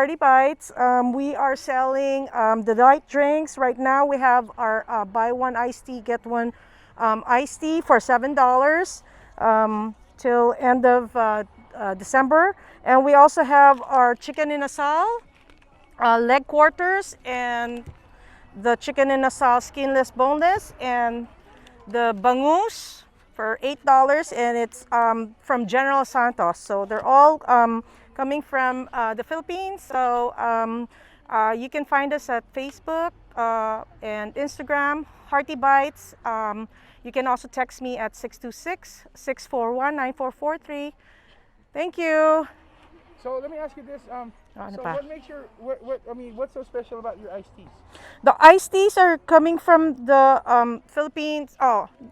Hearty Bites. We are selling the light drinks. Right now we have our buy one iced tea, get one iced tea for $7 till end of December. And we also have our Chicken Inasaal leg quarters and the Chicken Inasaal skinless boneless and the Bangus for $8, and it's from General Santos. So they're all coming from the Philippines. So you can find us at Facebook and Instagram, Hearty Bites. You can also text me at 626-641-9443. Thank you. So let me ask you this. So what makes your what's so special about your iced teas? The iced teas are coming from the Philippines.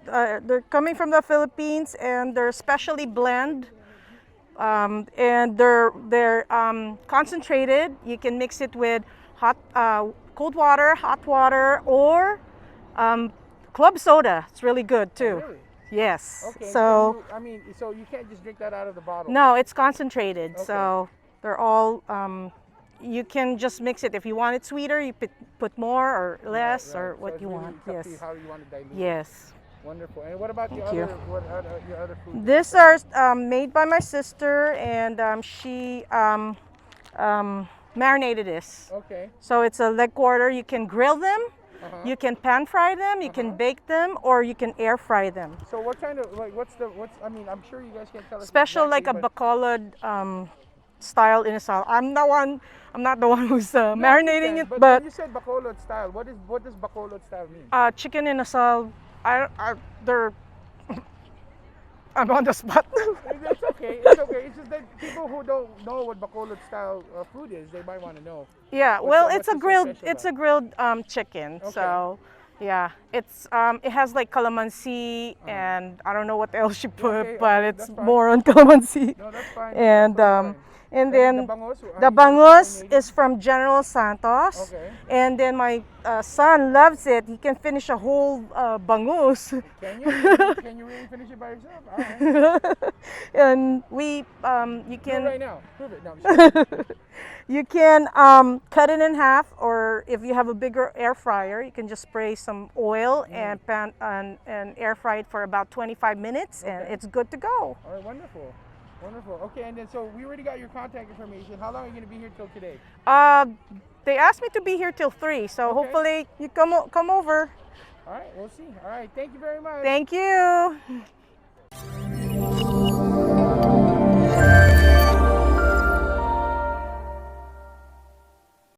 They're coming from the Philippines, and they're specially blend. And they're concentrated. You can mix it with cold water, hot water, or club soda. It's really good too. Oh, really? Yes. Okay. So so you can't just drink that out of the bottle. no, it's concentrated. Okay. So they're all. You can just mix it. If you want it sweeter, you put more or less, Right. or what So you it's really want. up to Yes. you how you want to dilute it. Yes. Wonderful. And what about Thank your you. other food? These are made by my sister, and she marinated this. Okay. So it's a leg quarter. You can grill them, you can pan fry them, you can bake them, or you can air fry them. So what kind of I'm sure you guys can't tell us. Special exactly, like a Bacolod style inasal. I'm not the one who's marinating it, but but when you said Bacolod style, what does Bacolod style mean? chicken inasal. They're. I'm on the spot. It's okay. It's okay. It's just that people who don't know what Bacolod style food is, they might want to know. Yeah, it's a grilled chicken. Okay. So yeah, it's it has like calamansi and I don't know what else you put, Okay, but okay, it's that's fine. more on calamansi. No, that's fine. And That's fine. and then the bangus, the bangus is from General Santos. Okay. And then my son loves it. He can finish a whole bangus. Can you really finish it by yourself? All right. And you Do it can right now. Prove it. No, I'm just kidding. you can cut it in half, or if you have a bigger air fryer, you can just spray some oil and air fry it for about 25 minutes, and Okay. it's good to go. All right, wonderful. Wonderful. Okay, and then so we already got your contact information. How long are you going to be here till today? They asked me to be here till 3, so Okay. hopefully you come over. All right, we'll see. All right, thank you very much. Thank you.